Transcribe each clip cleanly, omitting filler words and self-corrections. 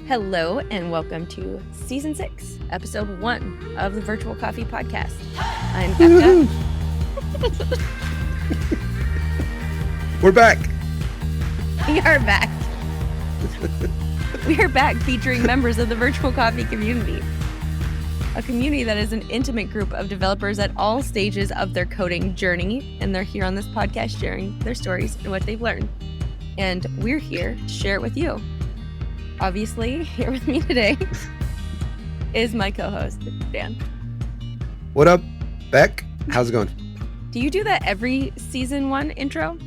Hello and welcome to Season 6, Episode 1 of the Virtual Coffee Podcast. I'm Bekah. We're back. We are back. We are back featuring members of the Virtual Coffee community. A community that is an intimate group of developers at all stages of their coding journey, and they're here on this podcast sharing their stories and what they've learned. And we're here to share it with you. Obviously, here with me today is my co-host, Dan. What up, Beck? How's it going? Do you do that every Season 1 intro?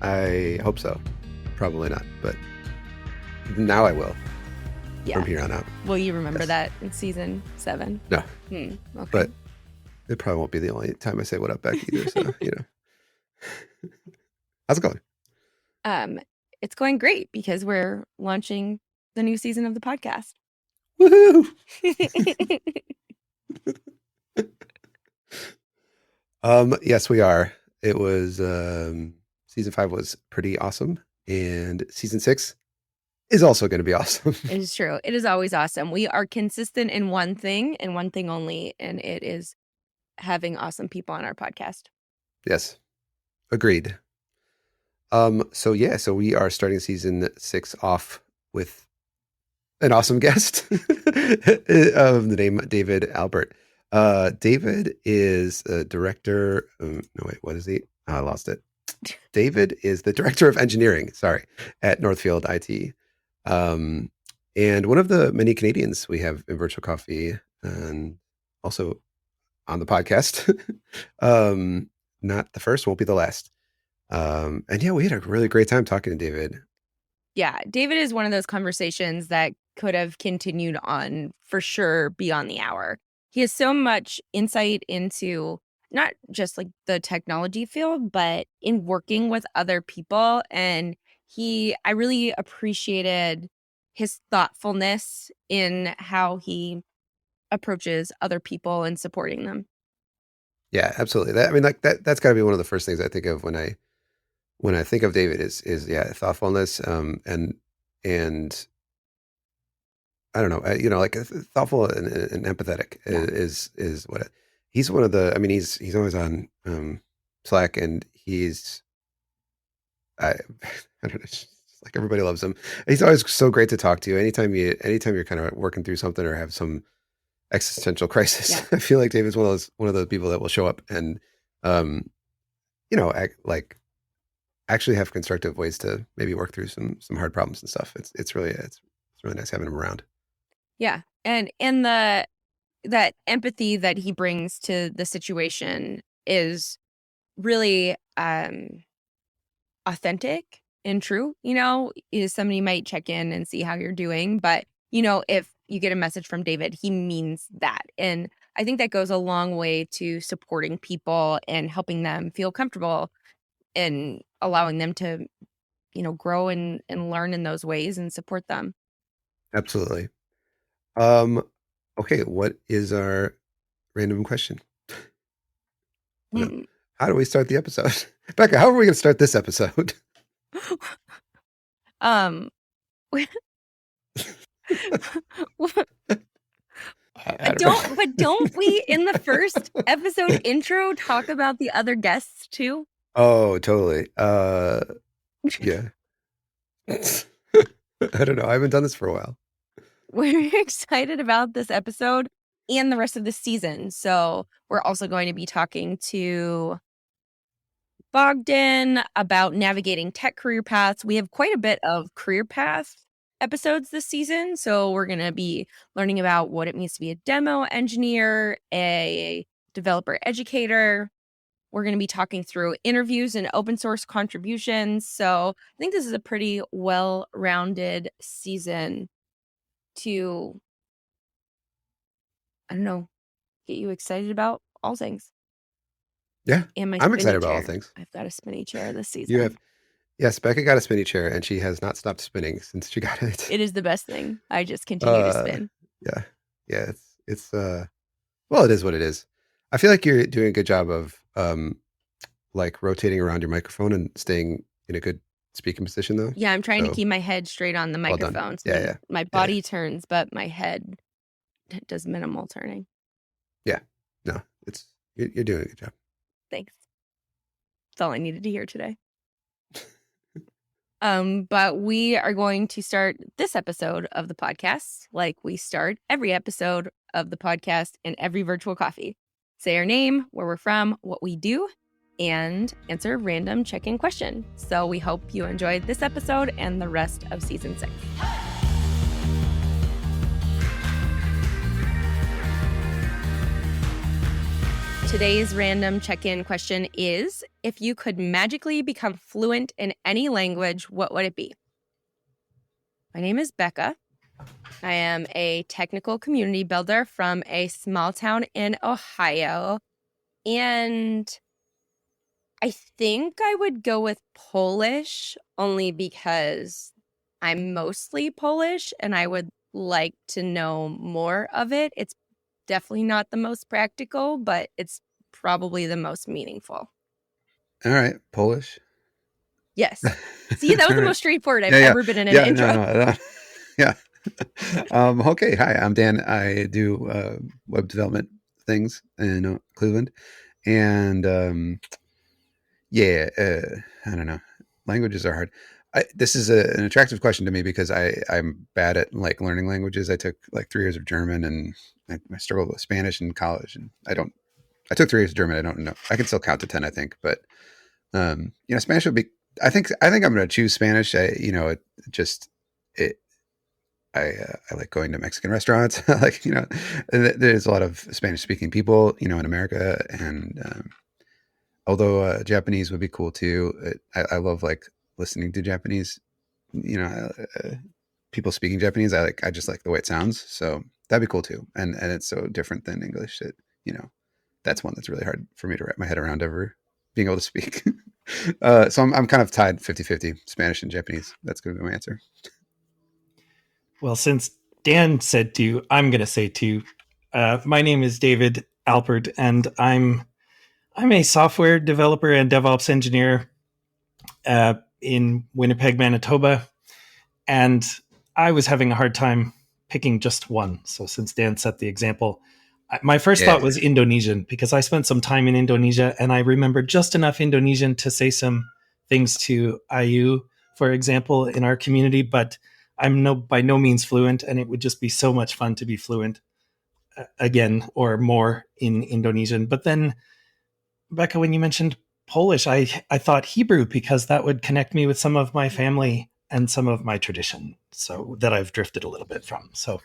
I hope so. Probably not, but now I will. Yeah. From here on out. Will you remember that in Season 7? No. Okay. But it probably won't be the only time I say what up, Beck, either. So, How's it going? It's going great because we're launching the new season of the podcast. Woohoo! Yes, we are. It was Season 5 was pretty awesome, and Season 6 is also going to be awesome. It is true. It is always awesome. We are consistent in one thing and one thing only, and it is having awesome people on our podcast. Yes, agreed. So we are starting Season 6 off with an awesome guest of the name David Alpert. David is a director. No, wait, what is he? Oh, I lost it. David is the director of engineering, at Northfield IT. And one of the many Canadians we have in Virtual Coffee and also on the podcast. Not the first, won't be the last. And yeah, we had a really great time talking to David. Yeah, David is one of those conversations that could have continued on for sure beyond the hour. He has so much insight into not just like the technology field, but in working with other people. And I really appreciated his thoughtfulness in how he approaches other people and supporting them. Yeah, absolutely. That's got to be one of the first things I think of when I think of David is thoughtfulness, and I don't know, like thoughtful and empathetic is what he's one of the. I mean, he's always on Slack, and I don't know, it's like everybody loves him. He's always so great to talk to. Anytime you're kind of working through something or have some existential crisis, I feel like David's one of those people that will show up and actually have constructive ways to maybe work through some hard problems and stuff. It's really nice having him around. Yeah. And that empathy that he brings to the situation is really authentic and true. Is somebody might check in and see how you're doing, but if you get a message from David, he means that. And I think that goes a long way to supporting people and helping them feel comfortable and allowing them to, grow and learn in those ways and support them. Absolutely. Okay, what is our random question? How do we start the episode? Bekah, how are we going to start this episode? Don't we in the first episode intro talk about the other guests too? Oh, totally. Yeah. I don't know. I haven't done this for a while. We're excited about this episode and the rest of the season. So we're also going to be talking to Bogdan about navigating tech career paths. We have quite a bit of career path episodes this season. So we're going to be learning about what it means to be a demo engineer, a developer educator. We're going to be talking through interviews and open source contributions. So I think this is a pretty well-rounded season to, I don't know, get you excited about all things. Yeah, I'm excited about all things. I've got a spinny chair this season. Yes, Bekah got a spinny chair, and she has not stopped spinning since she got it. It is the best thing. I just continue to spin. Yeah. It's well, it is what it is. I feel like you're doing a good job of rotating around your microphone and staying in a good speaking position though. Yeah, I'm trying to So keep my head straight on the well done. microphone. So Yeah, then yeah, my yeah, yeah. body turns, but my head does minimal turning. Yeah. No, you're doing a good job. Thanks. That's all I needed to hear today. But we are going to start this episode of the podcast like we start every episode of the podcast and every virtual coffee. Say our name, where we're from, what we do, and answer a random check-in question. So we hope you enjoyed this episode and the rest of season 6. Today's random check-in question is, if you could magically become fluent in any language, what would it be? My name is Bekah. I am a technical community builder from a small town in Ohio. And I think I would go with Polish only because I'm mostly Polish and I would like to know more of it. It's definitely not the most practical, but it's probably the most meaningful. All right, Polish. Yes. See, that was All the right. most straightforward I've Yeah, yeah, ever been in an yeah. intro. No. Yeah. Okay. Hi, I'm Dan. I do web development things in Cleveland, and yeah, I don't know. Languages are hard. This is an attractive question to me because I'm bad at like learning languages. I took like 3 years of German, and I struggled with Spanish in college, and I took 3 years of German. I don't know. I can still count to 10, I think, but Spanish would be. I think I'm going to choose Spanish. It just it. I like going to Mexican restaurants. Like, there's a lot of Spanish speaking people, in America, and although Japanese would be cool too. I love like listening to Japanese, you know, people speaking Japanese. I just like the way it sounds. So that'd be cool too. And it's so different than English that, that's one that's really hard for me to wrap my head around ever being able to speak. So I'm kind of tied 50-50 Spanish and Japanese. That's going to be my answer. Well, since Dan said to, I'm going to say to. My name is David Alpert, and I'm a software developer and DevOps engineer in Winnipeg, Manitoba, and I was having a hard time picking just one. So since Dan set the example, my first thought was Indonesian, because I spent some time in Indonesia and I remember just enough Indonesian to say some things to Ayu, for example, in our community, but I'm by no means fluent, and it would just be so much fun to be fluent again or more in Indonesian. But then, Bekah, when you mentioned Polish, I thought Hebrew, because that would connect me with some of my family and some of my tradition, so that I've drifted a little bit from. So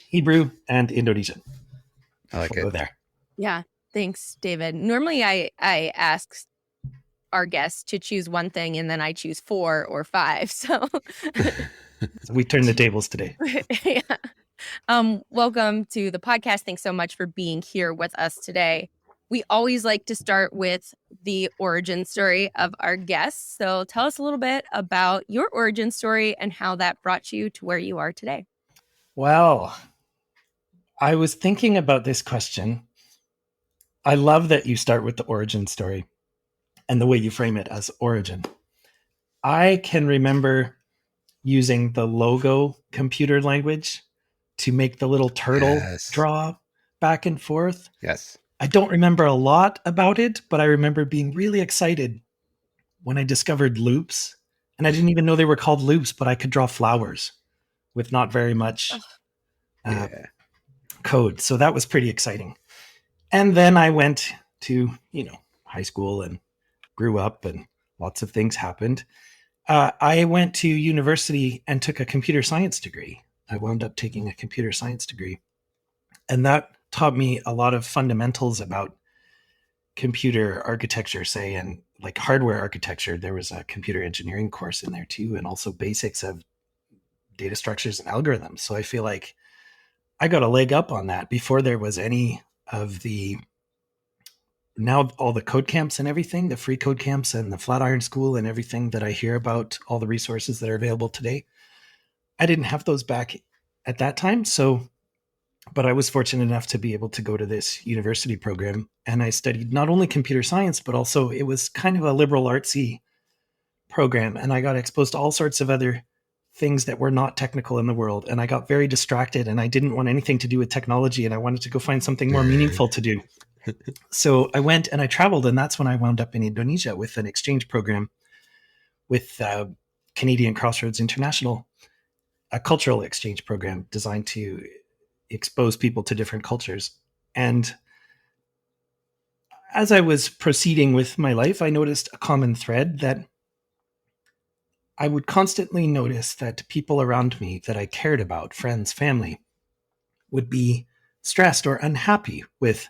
Hebrew and Indonesian. I like We'll it. go there. Yeah. Thanks, David. Normally I ask our guests to choose one thing and then I choose 4 or 5. So we turn the tables today. Yeah. Welcome to the podcast. Thanks so much for being here with us today. We always like to start with the origin story of our guests. So tell us a little bit about your origin story and how that brought you to where you are today. Well, I was thinking about this question. I love that you start with the origin story and the way you frame it as origin. I can remember using the Logo computer language to make the little turtle draw back and forth. Yes. I don't remember a lot about it, but I remember being really excited when I discovered loops. And I didn't even know they were called loops, but I could draw flowers with not very much code. So that was pretty exciting. And then I went to, high school and grew up, and lots of things happened. I went to university and took a computer science degree. I wound up taking a computer science degree. And that taught me a lot of fundamentals about computer architecture, say, and like hardware architecture. There was a computer engineering course in there too, and also basics of data structures and algorithms. So I feel like I got a leg up on that before there was any of the, now all the code camps and everything, the free code camps and the Flatiron School and everything that I hear about, all the resources that are available today. I didn't have those back at that time. So, but I was fortunate enough to be able to go to this university program, and I studied not only computer science, but also it was kind of a liberal artsy program, and I got exposed to all sorts of other things that were not technical in the world. And I got very distracted, and I didn't want anything to do with technology, and I wanted to go find something more meaningful to do. So I went and I traveled, and that's when I wound up in Indonesia with an exchange program with Canadian Crossroads International, a cultural exchange program designed to expose people to different cultures. And as I was proceeding with my life, I noticed a common thread that I would constantly notice that people around me that I cared about, friends, family, would be stressed or unhappy with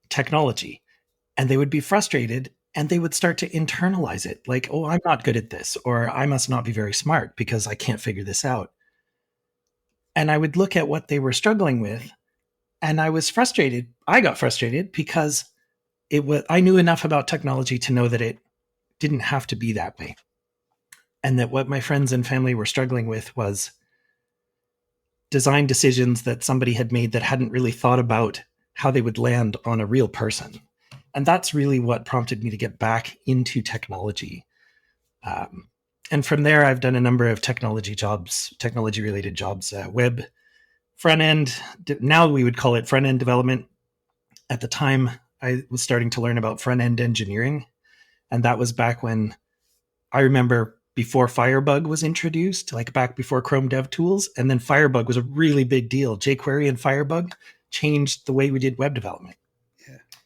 technology. And they would be frustrated and they would start to internalize it like, oh, I'm not good at this, or I must not be very smart because I can't figure this out. And I would look at what they were struggling with, and I was frustrated. I got frustrated because I knew enough about technology to know that it didn't have to be that way. And that what my friends and family were struggling with was design decisions that somebody had made that hadn't really thought about how they would land on a real person. And that's really what prompted me to get back into technology. And from there, I've done a number of technology related jobs, web front end. Now we would call it front end development. At the time, I was starting to learn about front end engineering. And that was back when I remember before Firebug was introduced, like back before Chrome DevTools. And then Firebug was a really big deal. jQuery and Firebug changed the way we did web development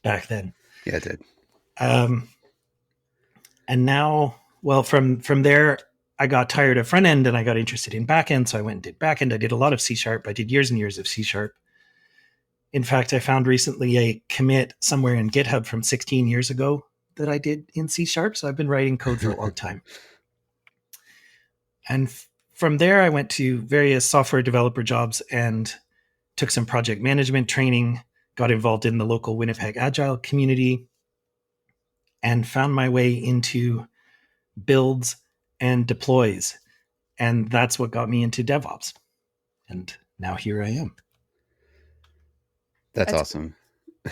back then. Yeah, it did. And now, well, from there, I got tired of front end and I got interested in back end. So I went and did back end. I did a lot of C#. I did years and years of C#. In fact, I found recently a commit somewhere in GitHub from 16 years ago that I did in C#. So I've been writing code for a long time. And from there, I went to various software developer jobs and took some project management training, got involved in the local Winnipeg agile community, and found my way into builds and deploys. And that's what got me into DevOps. And now here I am. That's awesome. I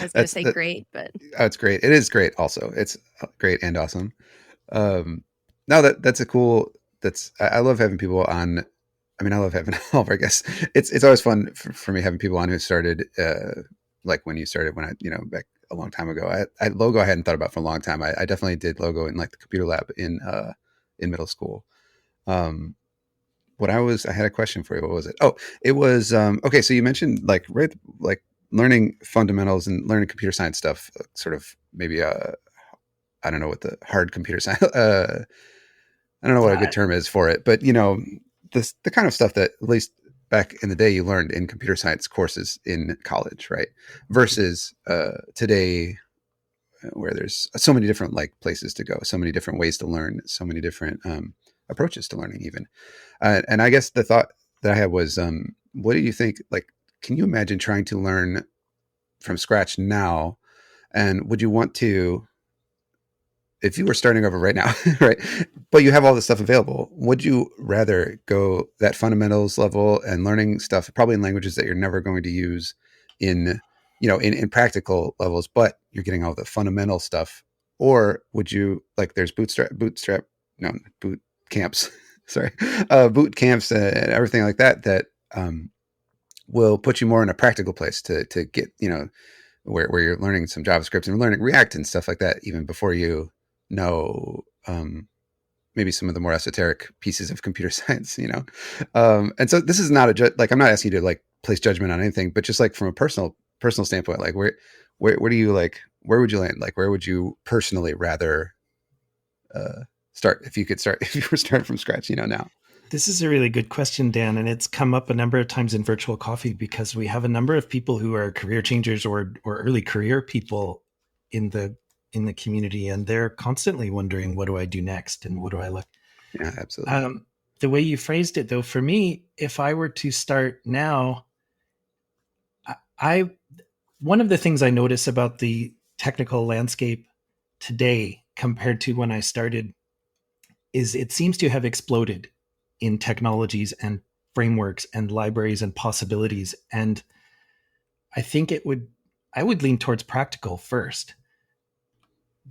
was going to say great, but it's great. It is great. Also, it's great and awesome. Now that's a cool. I love having people on. I mean, I love having all of our guests. It's always fun for me having people on who started like when you started, when I back a long time ago. Logo I hadn't thought about for a long time. I definitely did logo in like the computer lab in middle school. I had a question for you. What was it? Oh, it was okay. So you mentioned like learning fundamentals and learning computer science stuff, sort of maybe I don't know what the hard computer science I don't know what a good term is for it, but the kind of stuff that at least back in the day you learned in computer science courses in college, right? Versus today, where there's so many different like places to go, so many different ways to learn, so many different approaches to learning even. And I guess the thought that I had was, what do you think, like, can you imagine trying to learn from scratch now? And would you want to, if you were starting over right now, right, but you have all this stuff available, would you rather go that fundamentals level and learning stuff, probably in languages that you're never going to use in practical levels, but you're getting all the fundamental stuff? Or would you, like, there's boot camps, sorry, boot camps and everything like that will put you more in a practical place to get, where you're learning some JavaScript and learning React and stuff like that, even before you know maybe some of the more esoteric pieces of computer science, and so this is not I'm not asking you to like place judgment on anything, but just like from a personal standpoint, like where do you, like, where would you land? Like, where would you personally rather start if you were starting from scratch, now? This is a really good question, Dan, and it's come up a number of times in Virtual Coffee because we have a number of people who are career changers or early career people in the community, and they're constantly wondering, what do I do next and what do I look? Yeah, absolutely. The way you phrased it, though, for me, if I were to start now, one of the things I notice about the technical landscape today compared to when I started is it seems to have exploded in technologies and frameworks and libraries and possibilities. And I think I would lean towards practical first,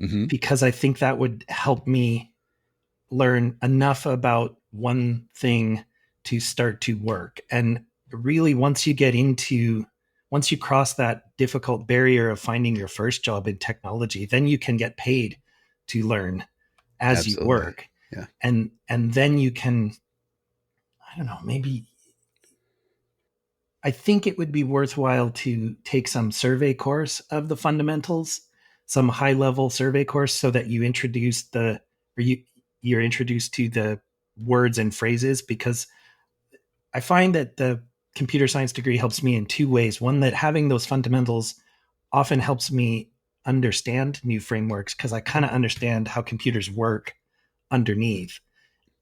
Hmm. because I think that would help me learn enough about one thing to start to work. And really, once you cross that difficult barrier of finding your first job in technology, then you can get paid to learn as you Absolutely. work. Yeah. And then you can, I don't know, maybe I think it would be worthwhile to take some survey course of the fundamentals, some high level survey course, so that you're introduced to the words and phrases, because I find that the computer science degree helps me in two ways. One, that having those fundamentals often helps me understand new frameworks because I kind of understand how computers work underneath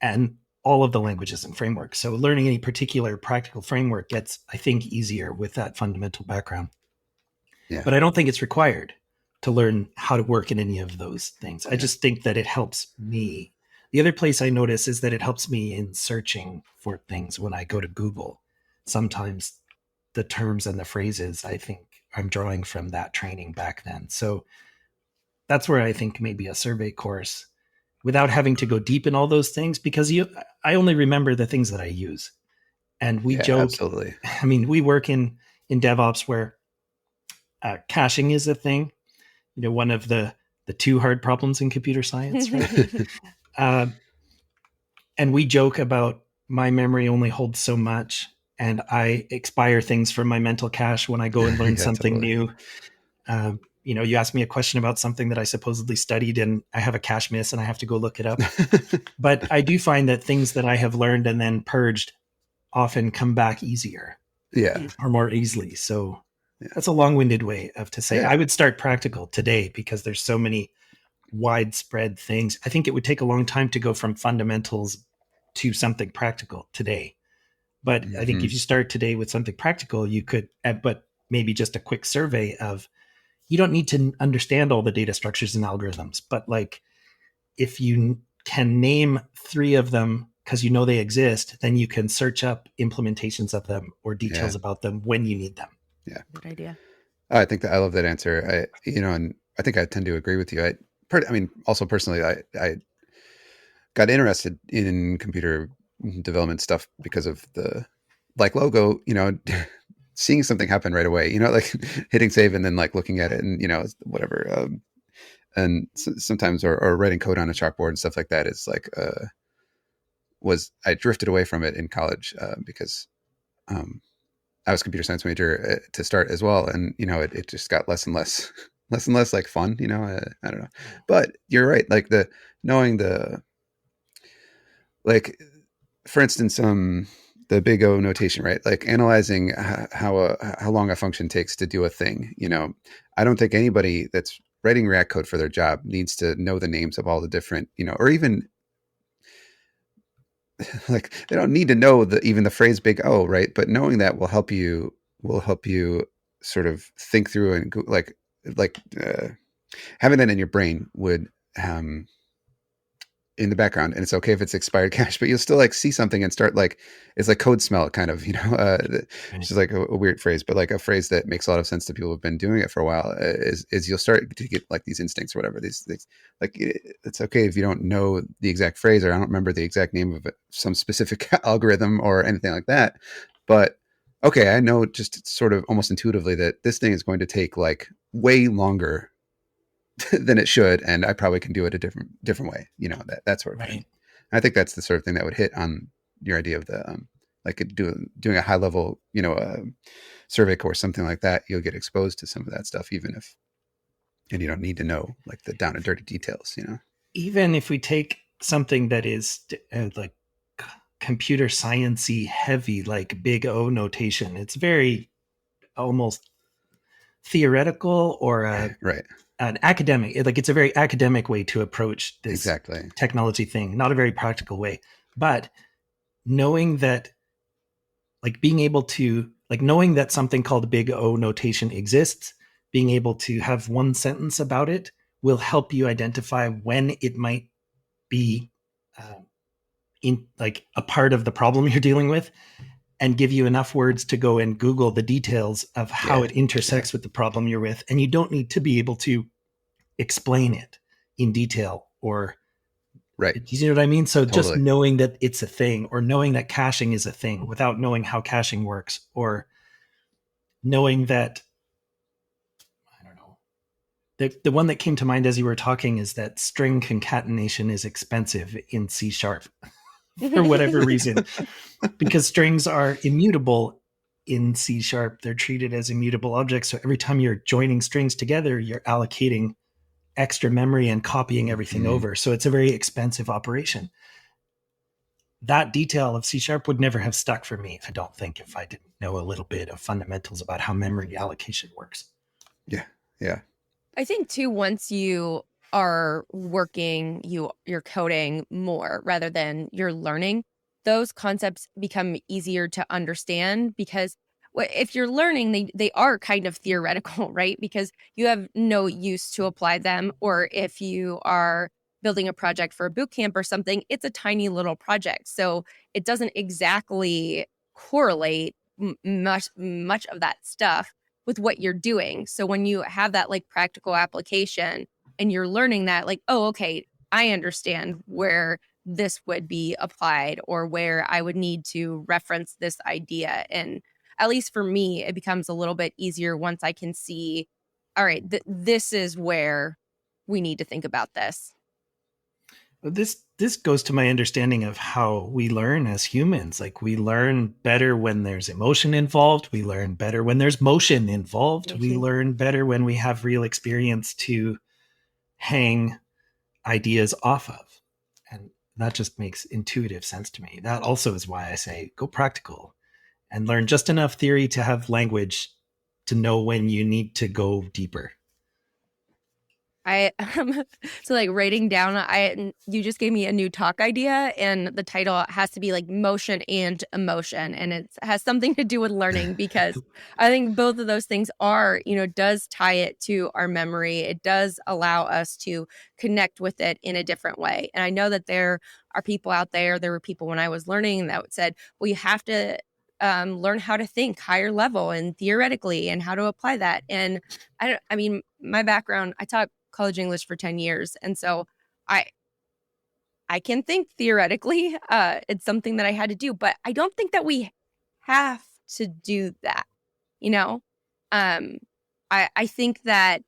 and all of the languages and frameworks. So learning any particular practical framework gets, I think, easier with that fundamental background. Yeah. But I don't think it's required to learn how to work in any of those things. I Yeah. just think that it helps me. The other place I notice is that it helps me in searching for things when I go to Google. Sometimes the terms and the phrases, I think I'm drawing from that training back then. So that's where I think maybe a survey course, without having to go deep in all those things, because I only remember the things that I use. And we Yeah. joke, Absolutely. I mean, we work in DevOps where caching is a thing, one of the two hard problems in computer science, right? uh, and we joke about my memory only holds so much, and I expire things from my mental cache when I go and learn Yeah. something Totally. new. You ask me a question about something that I supposedly studied, and I have a cache miss, and I have to go look it up. But I do find that things that I have learned and then purged often come back easier Yeah. or more easily. So Yeah. that's a long-winded way of to say Yeah. I would start practical today because there's so many widespread things. I think it would take a long time to go from fundamentals to something practical today. But I think Hmm. if you start today with something practical, you could, but maybe just a quick survey of, you don't need to understand all the data structures and algorithms, but like if you can name three of them because you know they exist, then you can search up implementations of them or Yeah. details about them when you need them. Yeah. Good idea. I think that I love that answer. And I think I tend to agree with you. I mean, also personally, I got interested in computer development stuff because of the like logo, seeing something happen right away, like hitting save and then like looking at it and, whatever. And sometimes, or writing code on a chalkboard and stuff like that is like, I drifted away from it in college because um, I was a computer science major to start as well. And, it just got less and less, less and less like fun, I don't know, but you're right. Like knowing like, for instance, the big O notation, right? Like analyzing how long a function takes to do a thing. I don't think anybody that's writing React code for their job needs to know the names of all the different, or even like they don't need to know even the phrase big O, right? But knowing that will help you sort of think through and go, like having that in your brain would um in the background, and it's okay if it's expired cache, but you'll still like see something and start like it's like code smell kind of, it's just like a weird phrase, but like a phrase that makes a lot of sense to people who've been doing it for a while, is you'll start to get like these instincts or whatever, these things. Like it's okay if you don't know the exact phrase, or I don't remember the exact name of it, some specific algorithm or anything like that, but okay, I know just sort of almost intuitively that this thing is going to take like way longer than it should, and I probably can do it a different way. That sort of thing. Right. And I think that's the sort of thing that would hit on your idea of the like doing a high level, survey course, something like that. You'll get exposed to some of that stuff, even if, and you don't need to know like the down and dirty details. Even if we take something that is like computer sciencey heavy, like big O notation, it's very almost theoretical or Right. an academic, like it's a very academic way to approach this Exactly. technology thing, not a very practical way. But knowing that, like being able to, like knowing that something called big O notation exists, being able to have one sentence about it will help you identify when it might be in like a part of the problem you're dealing with, and give you enough words to go and Google the details of how Yeah. it Yeah. intersects with the problem you're with. And you don't need to be able to explain it. in detail, or Right. do you know what I mean? So just Totally. knowing that it's a thing, or knowing that caching is a thing without knowing how caching works, or knowing that, I don't know. The one that came to mind as you were talking is that string concatenation is expensive in C# for whatever reason, because strings are immutable in C#. They're treated as immutable objects. So every time you're joining strings together, you're allocating extra memory and copying everything over. So it's a very expensive operation. That detail of C# would never have stuck for me, I don't think, if I didn't know a little bit of fundamentals about how memory allocation works. Yeah. Yeah. I think too, once you are working, you're coding more rather than you're learning, those concepts become easier to understand because if you're learning, they are kind of theoretical, right? Because you have no use to apply them. Or if you are building a project for a boot camp or something, it's a tiny little project. So it doesn't exactly correlate much of that stuff with what you're doing. So when you have that like practical application and you're learning that, like, oh, okay, I understand where this would be applied or where I would need to reference this idea. And at least for me, it becomes a little bit easier once I can see, all right, this is where we need to think about this. This goes to my understanding of how we learn as humans. Like, we learn better when there's emotion involved. We learn better when there's motion involved. We learn better when we have real experience to hang ideas off of. And that just makes intuitive sense to me. That also is why I say go practical and learn just enough theory to have language to know when you need to go deeper. I so like writing down, you just gave me a new talk idea, and the title has to be like motion and emotion, and it has something to do with learning because I think both of those things are, does tie it to our memory. It does allow us to connect with it in a different way. And I know that there are people out there. There were people when I was learning that said, well, you have to learn how to think higher level and theoretically and how to apply that. And I mean, my background, I taught college English for 10 years. And so I I can think theoretically. It's something that I had to do, but I don't think that we have to do that, you know? Um, I think that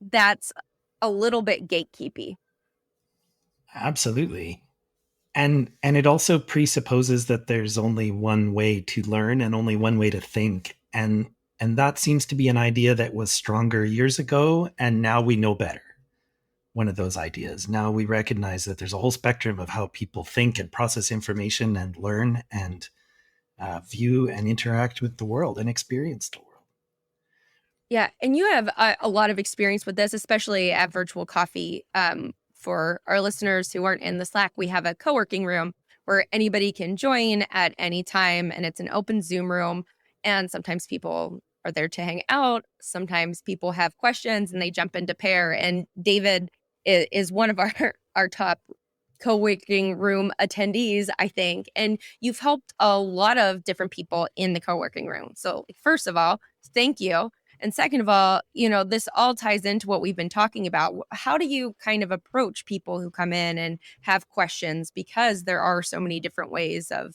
that's a little bit gatekeepy. Absolutely. And it also presupposes that there's only one way to learn and only one way to think. And that seems to be an idea that was stronger years ago, and now we know better. One of those ideas. Now we recognize that there's a whole spectrum of how people think and process information and learn and view and interact with the world and experience the world. Yeah, and you have a lot of experience with this, especially at Virtual Coffee. For our listeners who aren't in the Slack, we have a co-working room where anybody can join at any time, and it's an open Zoom room. And sometimes people are there to hang out. Sometimes people have questions and they jump into pair. And David is one of our top co-working room attendees, I think. And you've helped a lot of different people in the co-working room. So first of all, thank you. And second of all, this all ties into what we've been talking about. How do you kind of approach people who come in and have questions? Because there are so many different ways of,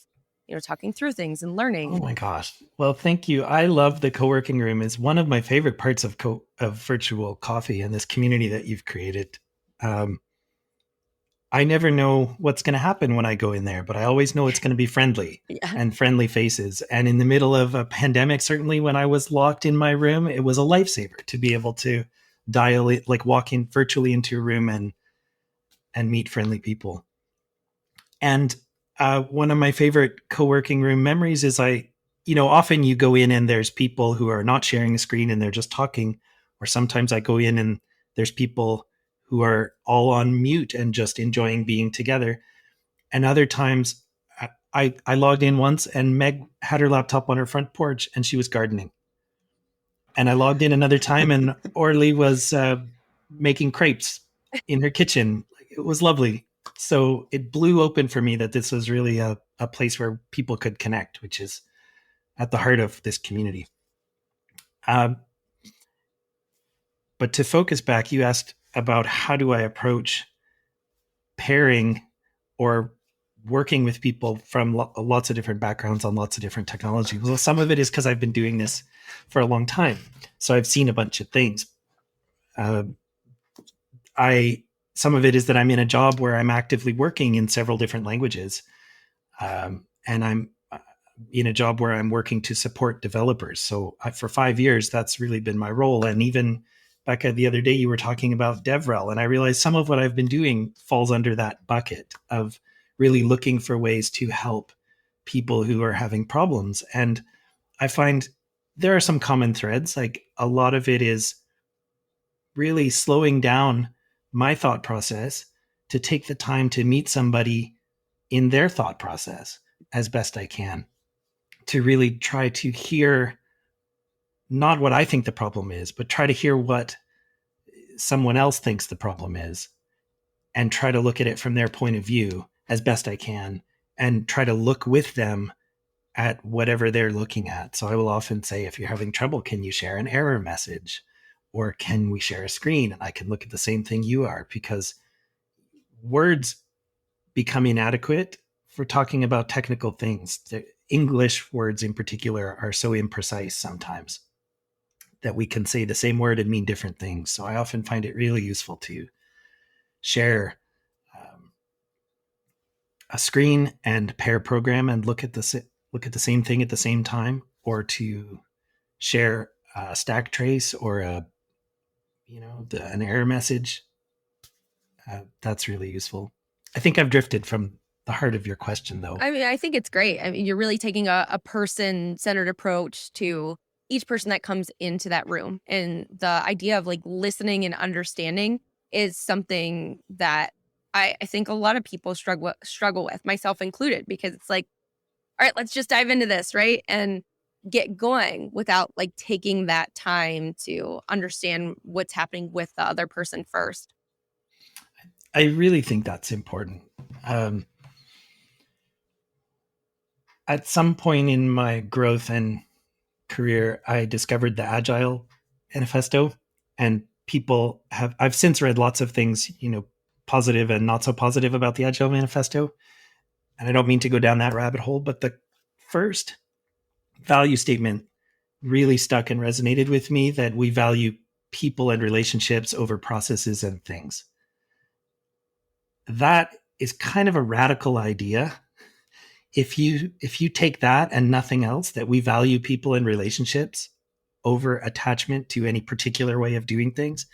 talking through things and learning. Oh my gosh. Well, thank you. I love the co-working room. Is one of my favorite parts of Virtual Coffee and this community that you've created. I never know what's going to happen when I go in there, but I always know it's going to be friendly and friendly faces. And in the middle of a pandemic, certainly when I was locked in my room, it was a lifesaver to be able to dial it, like walk in virtually into a room and meet friendly people. And one of my favorite co-working room memories is often you go in and there's people who are not sharing a screen and they're just talking. Or sometimes I go in and there's people who are all on mute and just enjoying being together. And other times I logged in once and Meg had her laptop on her front porch and she was gardening. And I logged in another time and Orly was making crepes in her kitchen. It was lovely. So it blew open for me that this was really a place where people could connect, which is at the heart of this community. But to focus back, you asked about how do I approach pairing or working with people from lots of different backgrounds on lots of different technologies. Well, some of it is because I've been doing this for a long time, so I've seen a bunch of things. Uh, I Some of it is that I'm in a job where I'm actively working in several different languages, and I'm in a job where I'm working to support developers. So for 5 years, that's really been my role. And even Bekah, the other day, you were talking about DevRel, and I realized some of what I've been doing falls under that bucket of really looking for ways to help people who are having problems. And I find there are some common threads. Like a lot of it is really slowing down my thought process to take the time to meet somebody in their thought process as best I can, to really try to hear not what I think the problem is, but try to hear what someone else thinks the problem is and try to look at it from their point of view as best I can and try to look with them at whatever they're looking at. So I will often say, if you're having trouble, can you share an error message? Or can we share a screen and I can look at the same thing you are? Because words become inadequate for talking about technical things. The English words in particular are so imprecise sometimes that we can say the same word and mean different things. So I often find it really useful to share a screen and pair program and look at the same thing at the same time, or to share a stack trace or an error message. That's really useful. I think I've drifted from the heart of your question, though. I mean, I think it's great. I mean, you're really taking a person-centered approach to each person that comes into that room. And the idea of like listening and understanding is something that I think a lot of people struggle with, myself included, because it's like, all right, let's just dive into this, right? And get going without like taking that time to understand what's happening with the other person first. I really think that's important. At some point in my growth and career, I discovered the Agile manifesto, and I've since read lots of things, positive and not so positive about the Agile manifesto. And I don't mean to go down that rabbit hole, but the first value statement really stuck and resonated with me, that we value people and relationships over processes and things. That is kind of a radical idea. If you take that and nothing else, that we value people and relationships over attachment to any particular way of doing things,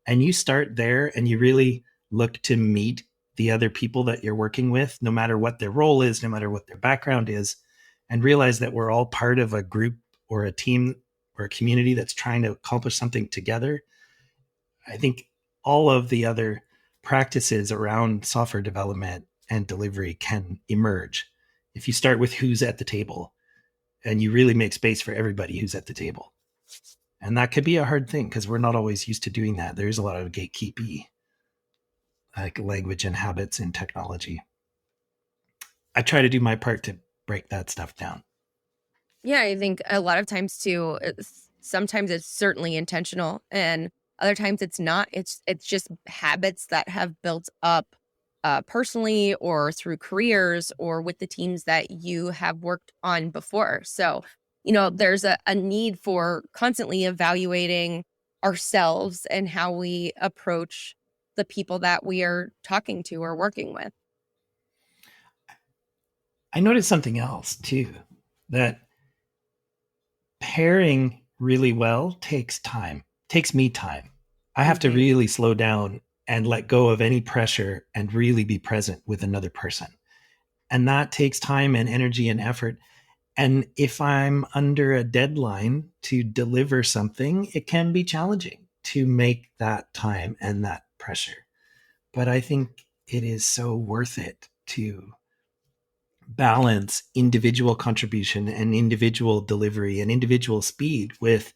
and you start there and you really look to meet the other people that you're working with, no matter what their role is, no matter what their background is, and realize that we're all part of a group or a team or a community that's trying to accomplish something together, I think all of the other practices around software development and delivery can emerge if you start with who's at the table and you really make space for everybody who's at the table. And that could be a hard thing because we're not always used to doing that. There's a lot of gatekeepy, like language and habits in technology. I try to do my part to break that stuff down. Yeah, I think a lot of times too, sometimes it's certainly intentional and other times it's not. It's just habits that have built up personally or through careers or with the teams that you have worked on before. So, there's a need for constantly evaluating ourselves and how we approach the people that we are talking to or working with. I noticed something else too, that pairing really well takes me time. I have to really slow down and let go of any pressure and really be present with another person. And that takes time and energy and effort. And if I'm under a deadline to deliver something, it can be challenging to make that time and that pressure. But I think it is so worth it to balance individual contribution and individual delivery and individual speed with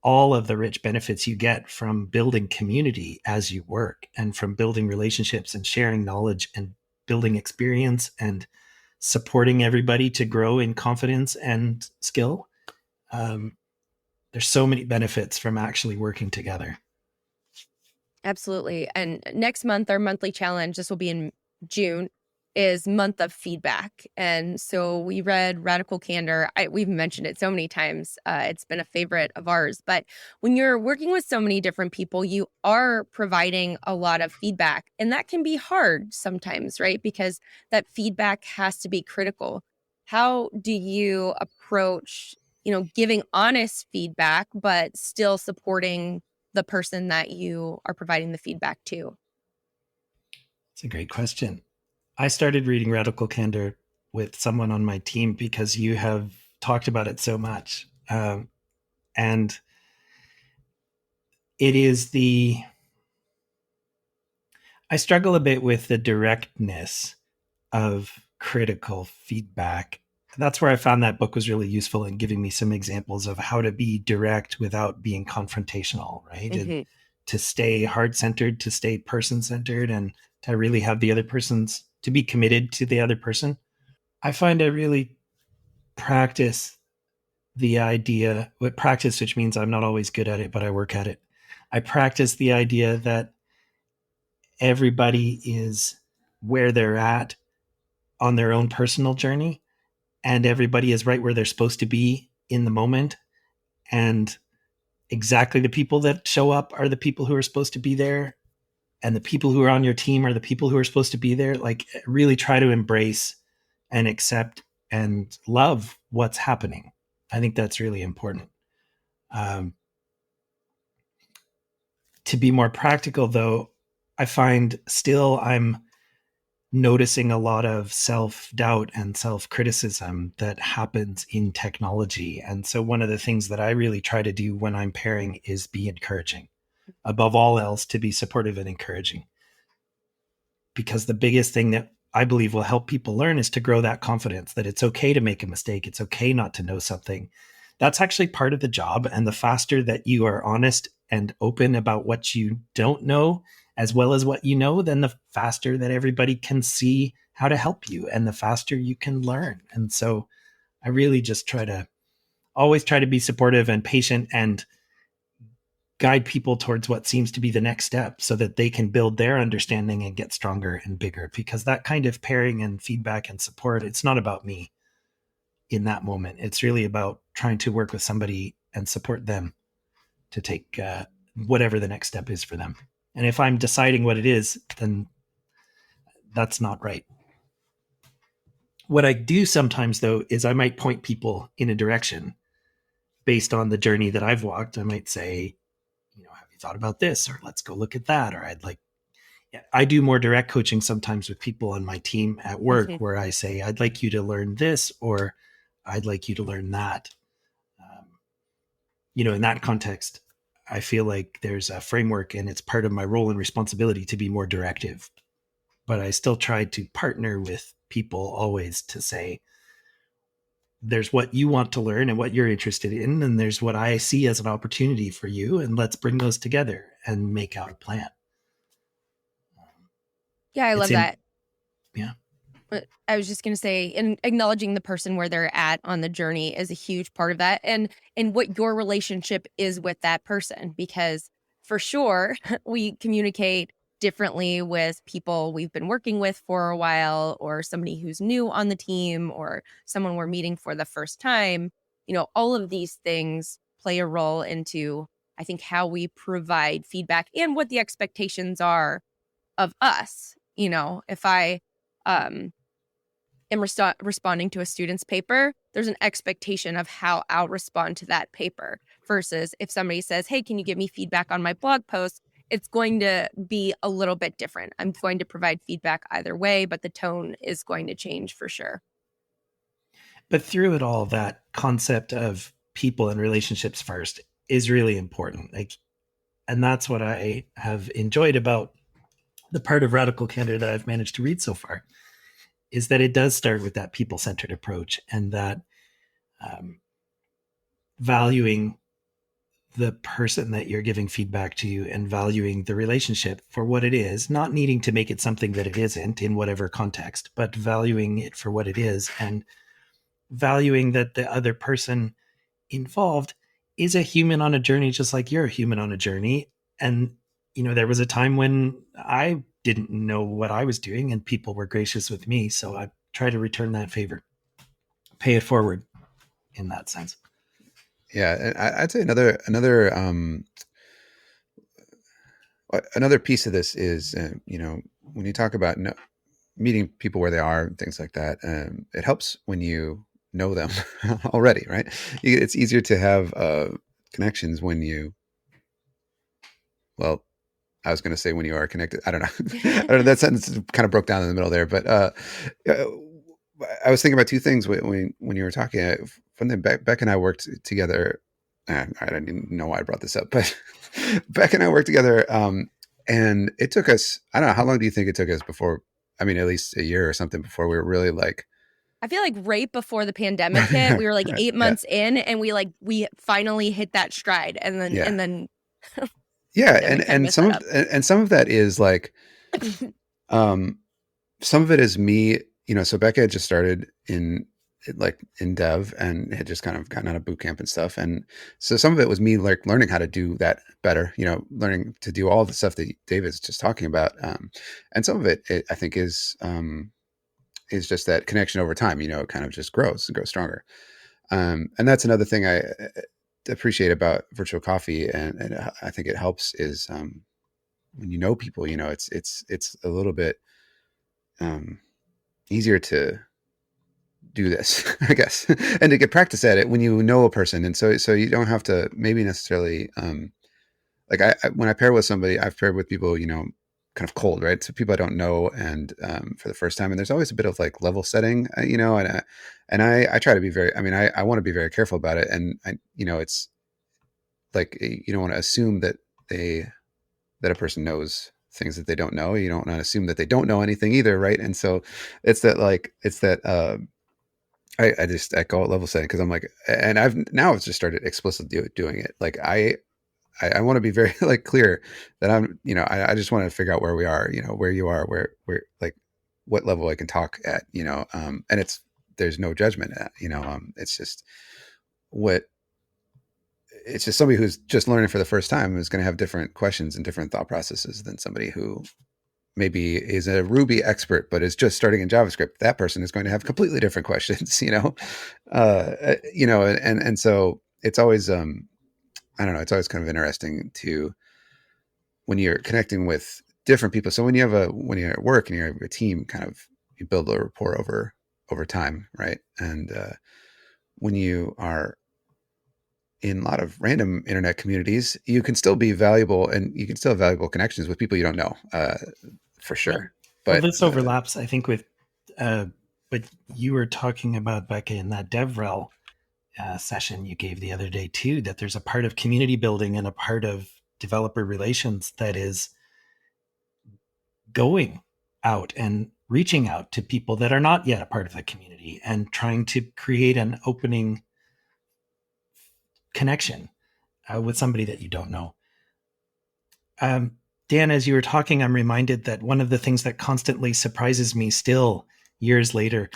all of the rich benefits you get from building community as you work, and from building relationships and sharing knowledge and building experience and supporting everybody to grow in confidence and skill. There's so many benefits from actually working together. Absolutely. And next month, our monthly challenge, this will be in June, is month of feedback. And so we read Radical Candor. We've mentioned it so many times. It's been a favorite of ours. But when you're working with so many different people, you are providing a lot of feedback. And that can be hard sometimes, right? Because that feedback has to be critical. How do you approach, giving honest feedback, but still supporting the person that you are providing the feedback to? It's a great question. I started reading Radical Candor with someone on my team because you have talked about it so much. And it is I struggle a bit with the directness of critical feedback. That's where I found that book was really useful in giving me some examples of how to be direct without being confrontational, right? And Mm-hmm. to stay heart centered, to stay person centered, and to really have the other person's, to be committed to the other person. I find I really practice the idea, with practice, which means I'm not always good at it, but I work at it. I practice the idea that everybody is where they're at on their own personal journey, and everybody is right where they're supposed to be in the moment. And exactly the people that show up are the people who are supposed to be there. And the people who are on your team are the people who are supposed to be there. Like, really try to embrace and accept and love what's happening. I think that's really important. Um, to be more practical, though, I find still I'm noticing a lot of self doubt and self criticism that happens in technology. And so, one of the things that I really try to do when I'm pairing is be encouraging, above all else, to be supportive and encouraging. Because the biggest thing that I believe will help people learn is to grow that confidence that it's okay to make a mistake. It's okay not to know something. That's actually part of the job. And the faster that you are honest and open about what you don't know, as well as what you know, then the faster that everybody can see how to help you and the faster you can learn. And so I really just always try to be supportive and patient and guide people towards what seems to be the next step so that they can build their understanding and get stronger and bigger. Because that kind of pairing and feedback and support, it's not about me in that moment. It's really about trying to work with somebody and support them to take whatever the next step is for them. And if I'm deciding what it is, then that's not right. What I do sometimes, though, is I might point people in a direction based on the journey that I've walked. I might say, have you thought about this? Or let's go look at that. Or I do more direct coaching sometimes with people on my team at work Mm-hmm. where I say, I'd like you to learn this, or I'd like you to learn that. In that context, I feel like there's a framework and it's part of my role and responsibility to be more directive. But I still try to partner with people always to say, there's what you want to learn and what you're interested in, and there's what I see as an opportunity for you, and let's bring those together and make out a plan. Yeah, I It's love in, that. yeah. I was just going to say, and acknowledging the person where they're at on the journey is a huge part of that, and what your relationship is with that person, because for sure we communicate differently with people we've been working with for a while, or somebody who's new on the team, or someone we're meeting for the first time. All of these things play a role into, I think, how we provide feedback and what the expectations are of us. If I um am responding to a student's paper, there's an expectation of how I'll respond to that paper. Versus if somebody says, hey, can you give me feedback on my blog post? It's going to be a little bit different. I'm going to provide feedback either way, but the tone is going to change for sure. But through it all, that concept of people and relationships first is really important. And that's what I have enjoyed about the part of Radical Candor that I've managed to read so far, is that it does start with that people centered approach, and that um, valuing the person that you're giving feedback to and valuing the relationship for what it is, not needing to make it something that it isn't in whatever context, but valuing it for what it is, and valuing that the other person involved is a human on a journey, just like you're a human on a journey. And there was a time when I didn't know what I was doing and people were gracious with me. So I try to return that favor, pay it forward in that sense. Yeah, and I'd say another piece of this is, when you talk about meeting people where they are and things like that, it helps when you know them already, right? It's easier to have connections when you, well, I was going to say when you are connected. I don't know. I don't know. That sentence kind of broke down in the middle there, but uh, I was thinking about two things when you were talking. From the Beck and I worked together. I don't even know why I brought this up, but Beck and I worked together, and it took us. I don't know, how long do you think it took us before? I mean, at least a year or something before we were really like. I feel like right before the pandemic hit, we were like 8 Yeah, months in, and we finally hit that stride, and then yeah, and then yeah, pandemic kind of and messed that up. some of that is like, um, some of it is me. So Becca had just started in dev and had just kind of gotten out of boot camp and stuff, and so some of it was me like learning how to do that better. Learning to do all the stuff that David's just talking about, and some of it I think is just that connection over time. It kind of just grows and grows stronger. And that's another thing I appreciate about virtual coffee, and I think it helps is, when you know people, it's a little bit um, easier to do this, I guess, and to get practice at it when you know a person, and so you don't have to maybe necessarily, like when I pair with somebody, I've paired with people, kind of cold, right? So people I don't know, and for the first time, and there's always a bit of like level setting, and I try to be very, I mean, I want to be very careful about it, and it's like, you don't want to assume that a person knows things that they don't know. You don't want to assume that they don't know anything either, right? And so it's that I just echo level setting, because I'm like, and I've just started explicitly doing it. Like I want to be very like clear that I just want to figure out where we are, where you are, where like what level I can talk at, and there's no judgment at, it's just what it's just somebody who's just learning for the first time is going to have different questions and different thought processes than somebody who maybe is a Ruby expert but is just starting in JavaScript. That person is going to have completely different questions, and so it's always, I don't know, it's always kind of interesting to, when you're connecting with different people. So when you're at work and you have a team, kind of, you build a rapport over time, right? And when you are in a lot of random internet communities, you can still be valuable, and you can still have valuable connections with people you don't know, for sure. Well, But this overlaps, I think, with what you were talking about, Becca, in that DevRel session you gave the other day too, that there's a part of community building and a part of developer relations that is going out and reaching out to people that are not yet a part of the community and trying to create an opening connection with somebody that you don't know. Dan, as you were talking, I'm reminded that one of the things that constantly surprises me still years later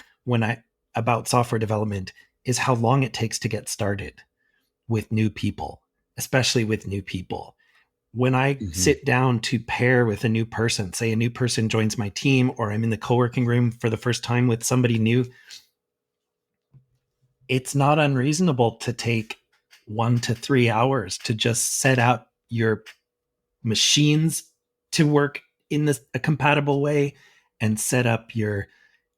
about software development is how long it takes to get started with new people, especially with new people. When I sit down to pair with a new person, say a new person joins my team, or I'm in the co-working room for the first time with somebody new, it's not unreasonable to take 1 to 3 hours to just set out your machines to work in a compatible way and set up your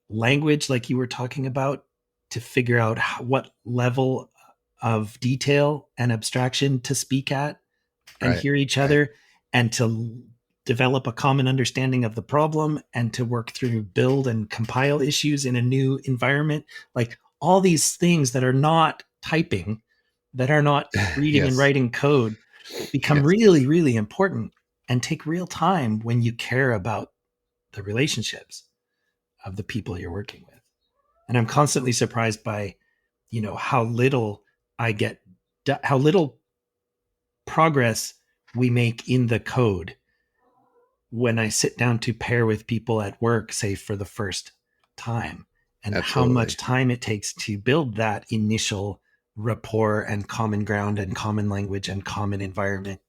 language, like you were talking about, to figure out what level of detail and abstraction to speak at and right, hear each right, other, and to develop a common understanding of the problem and to work through build and compile issues in a new environment. Like all these things that are not typing, that are not reading and yes, writing code, become yes, really, really important and take real time when you care about the relationships of the people you're working with. And I'm constantly surprised by, how little I get, how little progress we make in the code when I sit down to pair with people at work, say for the first time, and how absolutely. much time it takes to build that initial rapport and common ground and common language and common environment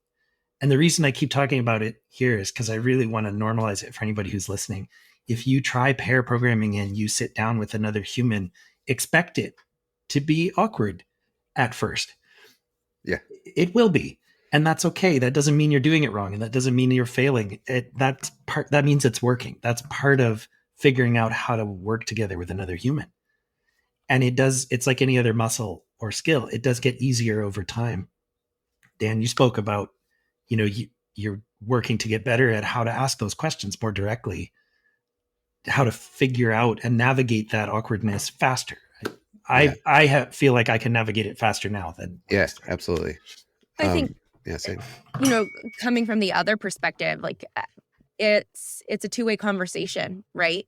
And the reason I keep talking about it here is because I really want to normalize it for anybody who's listening. If you try pair programming and you sit down with another human, expect it to be awkward at first. Yeah. It will be. And that's okay. That doesn't mean you're doing it wrong. And that doesn't mean you're failing. That means it's working. That's part of figuring out how to work together with another human. And it's like any other muscle or skill. It does get easier over time. Dan, you spoke about, you're working to get better at how to ask those questions more directly, how to figure out and navigate that awkwardness faster. I feel like I can navigate it faster now than when I started. Absolutely. I think, yeah, same. Coming from the other perspective, like it's a two-way conversation, right?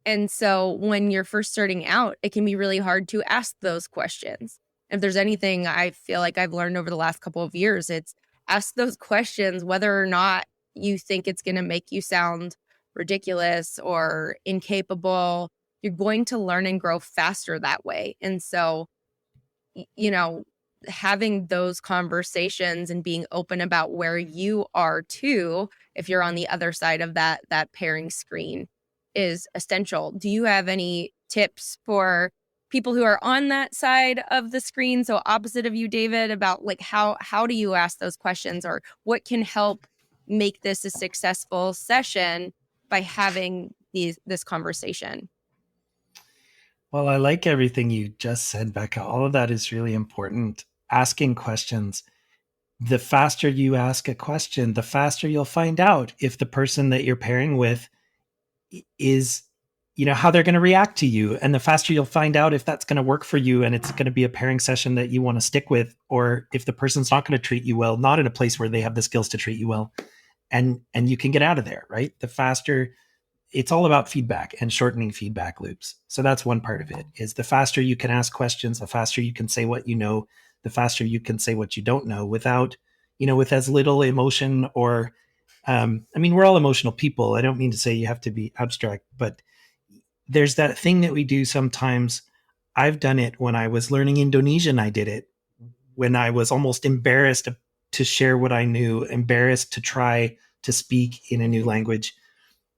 And so when you're first starting out, it can be really hard to ask those questions. If there's anything I feel like I've learned over the last couple of years, it's ask those questions whether or not you think it's going to make you sound ridiculous or incapable. You're going to learn and grow faster that way. And so, having those conversations and being open about where you are too, if you're on the other side of that pairing screen, is essential. Do you have any tips for people who are on that side of the screen, so opposite of you, David, about like how do you ask those questions, or what can help make this a successful session by having this conversation? Well, I like everything you just said, Bekah. All of that is really important. Asking questions. The faster you ask a question, the faster you'll find out if the person that you're pairing with is, how they're going to react to you. And the faster you'll find out if that's going to work for you and it's going to be a pairing session that you want to stick with, or if the person's not going to treat you well, not in a place where they have the skills to treat you well, and you can get out of there, right? The faster. It's all about feedback and shortening feedback loops. So that's one part of it, is the faster you can ask questions, the faster you can say what you know, the faster you can say what you don't know without, with as little emotion or, we're all emotional people. I don't mean to say you have to be abstract, but there's that thing that we do sometimes. I've done it when I was learning Indonesian. I did it when I was almost embarrassed to share what I knew, embarrassed to try to speak in a new language.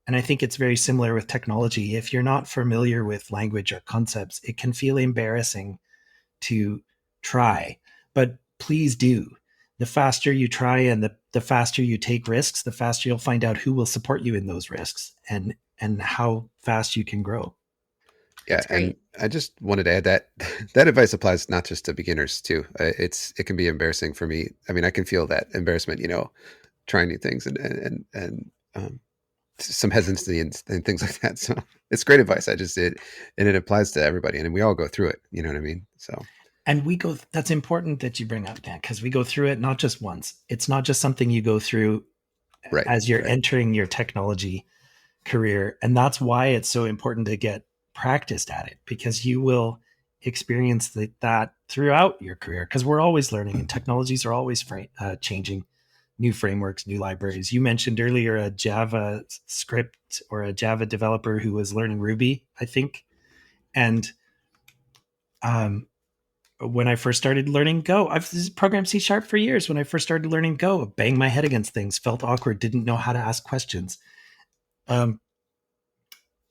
And I think it's very similar with technology. If you're not familiar with language or concepts, it can feel embarrassing to try, but please do. The faster you try and the faster you take risks, the faster you'll find out who will support you in those risks and how fast you can grow. Yeah, and I just wanted to add that that advice applies not just to beginners too. It can be embarrassing for me. I mean, I can feel that embarrassment, trying new things and some hesitancy and things like that. So it's great advice. I just did, and it applies to everybody, and we all go through it. You know what I mean? So. And that's important that you bring up, Dan, because we go through it not just once. It's not just something you go through as you're entering your technology career. And that's why it's so important to get practiced at it, because you will experience that throughout your career, because we're always learning and technologies are always changing. New frameworks, new libraries. You mentioned earlier a Java script or a Java developer who was learning Ruby, I think. And when I first started learning Go, I've programmed C# for years. When I first started learning Go, banged my head against things, felt awkward, didn't know how to ask questions. I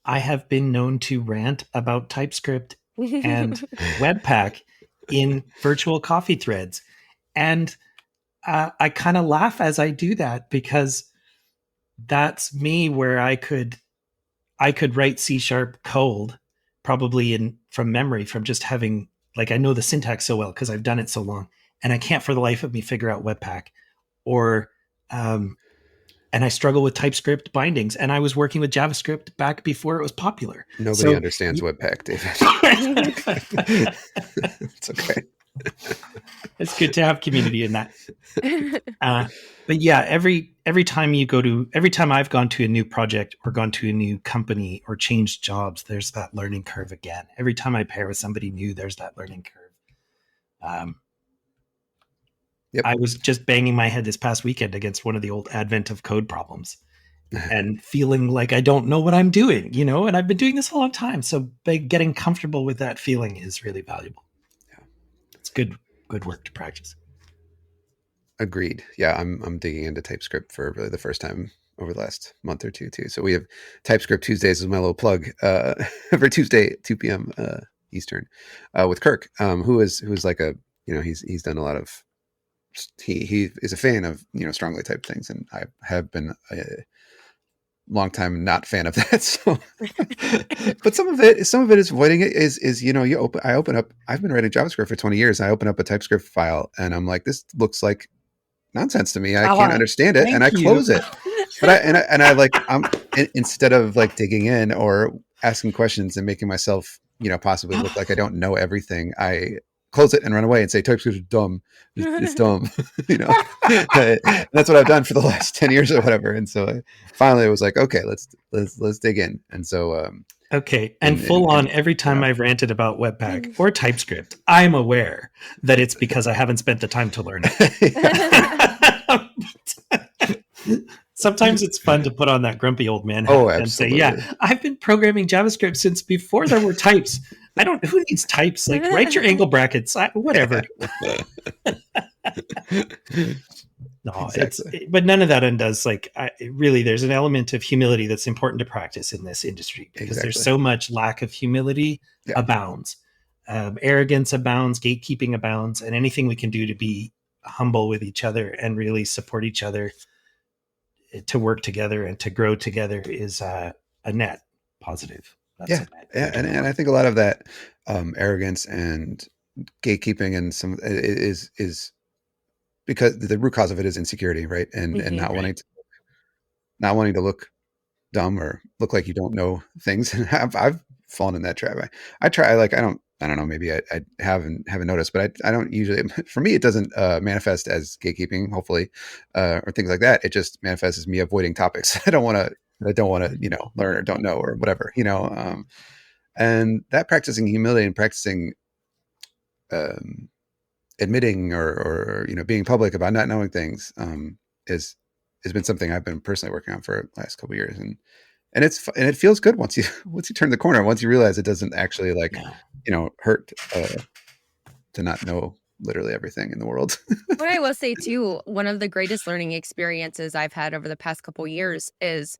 have been known to rant about TypeScript and Webpack in virtual coffee threads. And I kind of laugh as I do that, because that's me, where I could write C# cold, probably from memory, from just having, like, I know the syntax so well because I've done it so long, and I can't for the life of me figure out Webpack, or and I struggle with TypeScript bindings, and I was working with JavaScript back before it was popular. Nobody understands Webpack, David. It's okay. It's good to have community in that. But yeah, every time I've gone to a new project or gone to a new company or changed jobs, there's that learning curve again. Every time I pair with somebody new, there's that learning curve. I was just banging my head this past weekend against one of the old Advent of Code problems and feeling like I don't know what I'm doing, and I've been doing this a long time. So getting comfortable with that feeling is really valuable. Yeah. It's good work to practice. Agreed. Yeah, I'm digging into TypeScript for really the first time over the last month or two too. So we have TypeScript Tuesdays is my little plug every Tuesday 2 p.m. Eastern with Kirk, who is like a he's done a lot of he is a fan of strongly typed things, and I have been a long time not fan of that. So, but some of it is avoiding it is I open up. I've been writing JavaScript for 20 years. I open up a TypeScript file and I'm like, this looks like nonsense to me. I can't understand it, and I Thank you. close it. But I like instead of like digging in or asking questions and making myself possibly look like I don't know everything, I close it and run away and say TypeScript is dumb. It's dumb. That's what I've done for the last 10 years or whatever. And so finally it was like, okay, let's dig in. And so okay, and full on every time I've ranted about Webpack or TypeScript, I'm aware that it's because I haven't spent the time to learn it. Sometimes it's fun to put on that grumpy old man hat and say, yeah, I've been programming JavaScript since before there were types. Who needs types? Like, write your angle brackets, whatever. No, exactly. but none of that undoes. Like, really, there's an element of humility that's important to practice in this industry because there's so much lack of humility abounds. Arrogance abounds, gatekeeping abounds, and anything we can do to be humble with each other and really support each other to work together and to grow together is a net positive. That's and I think a lot of that arrogance and gatekeeping and some is because the root cause of it is insecurity, right? And not wanting to look dumb or look like you don't know things. And I've fallen in that trap. I try, like, I don't know, maybe I haven't noticed, but I don't usually, for me, it doesn't manifest as gatekeeping, hopefully, or things like that. It just manifests as me avoiding topics I don't want to learn or don't know or whatever, and that practicing humility and practicing admitting or being public about not knowing things has been something I've been personally working on for the last couple of years, and it feels good once you turn the corner, once you realize it doesn't actually hurt to not know literally everything in the world. What I will say too, one of the greatest learning experiences I've had over the past couple of years is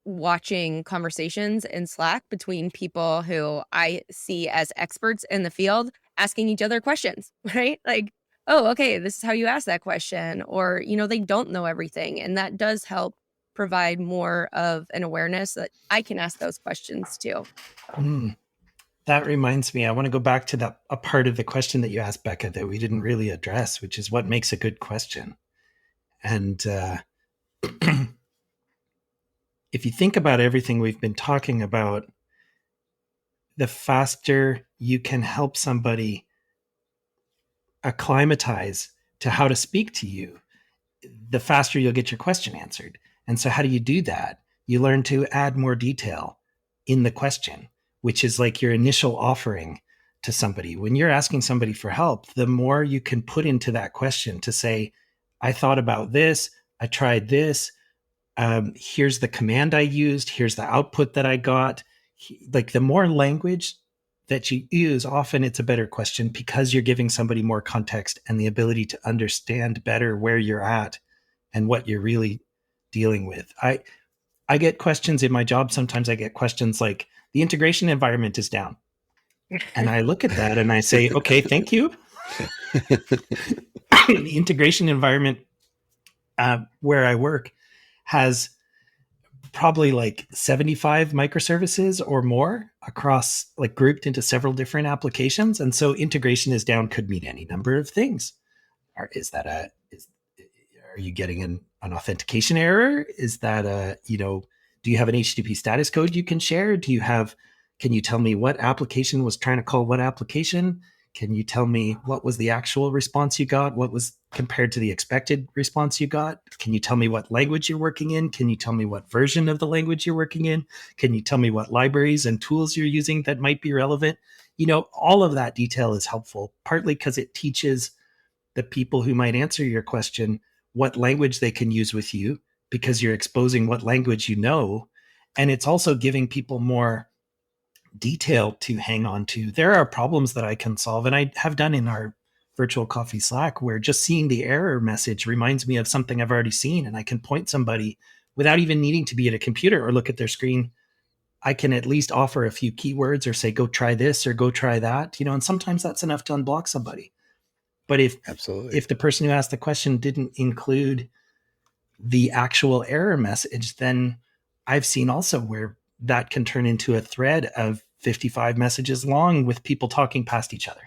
watching conversations in Slack between people who I see as experts in the field asking each other questions, right? Like, oh, okay, this is how you ask that question. Or, they don't know everything. And that does help provide more of an awareness that I can ask those questions too. That reminds me, I want to go back to a part of the question that you asked, Bekah, that we didn't really address, which is what makes a good question. And if you think about everything we've been talking about, the faster you can help somebody acclimatize to how to speak to you, the faster you'll get your question answered. And so how do you do that? You learn to add more detail in the question, which is like your initial offering to somebody. When you're asking somebody for help, the more you can put into that question to say, I thought about this, I tried this, here's the command I used, here's the output that I got. Like, the more language that you use, often it's a better question because you're giving somebody more context and the ability to understand better where you're at and what you're really dealing with. I get questions in my job. Sometimes I get questions like, the integration environment is down. And I look at that and I say, okay, thank you. The integration environment where I work has probably like 75 microservices or more across, like, grouped into several different applications. And so integration is down could mean any number of things. Are you getting an authentication error? Is that do you have an HTTP status code you can share? Can you tell me what application was trying to call what application? Can you tell me what was the actual response you got? What was compared to the expected response you got? Can you tell me what language you're working in? Can you tell me what version of the language you're working in? Can you tell me what libraries and tools you're using that might be relevant? All of that detail is helpful, partly because it teaches the people who might answer your question what language they can use with you, because you're exposing what language you know. And it's also giving people more detail to hang on to. There are problems that I can solve, and I have done in our virtual coffee Slack, where just seeing the error message reminds me of something I've already seen, and I can point somebody without even needing to be at a computer or look at their screen. I can at least offer a few keywords or say, go try this or go try that, and sometimes that's enough to unblock somebody. But Absolutely. if the person who asked the question didn't include the actual error message, then I've seen also where that can turn into a thread of 55 messages long with people talking past each other.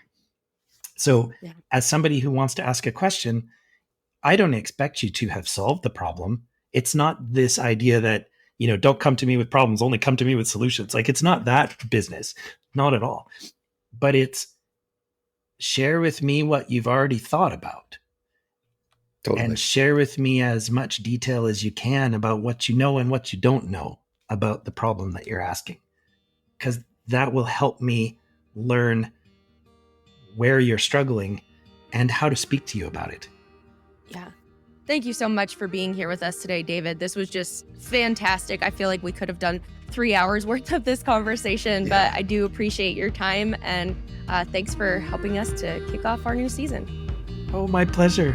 So as somebody who wants to ask a question, I don't expect you to have solved the problem. It's not this idea that, don't come to me with problems, only come to me with solutions. Like, it's not that business, not at all. But it's share with me what you've already thought about. Totally. And share with me as much detail as you can about what you know and what you don't know about the problem that you're asking. Because that will help me learn where you're struggling and how to speak to you about it. Yeah. Thank you so much for being here with us today, David. This was just fantastic. I feel like we could have done 3 hours worth of this conversation, but I do appreciate your time, and thanks for helping us to kick off our new season. Oh, my pleasure.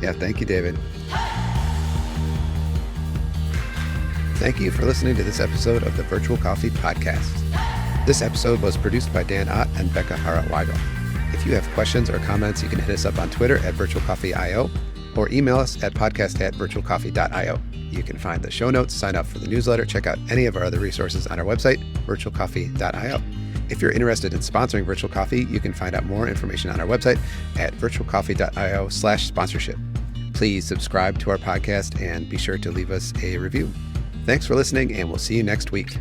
Yeah, thank you, David. Thank you for listening to this episode of the Virtual Coffee Podcast. This episode was produced by Dan Ott and Bekah Hara-Weigel. If you have questions or comments, you can hit us up on Twitter at virtualcoffee.io or email us at podcast@virtualcoffee.io. You can find the show notes, sign up for the newsletter, check out any of our other resources on our website, virtualcoffee.io. If you're interested in sponsoring Virtual Coffee, you can find out more information on our website at virtualcoffee.io/sponsorship. Please subscribe to our podcast and be sure to leave us a review. Thanks for listening, and we'll see you next week.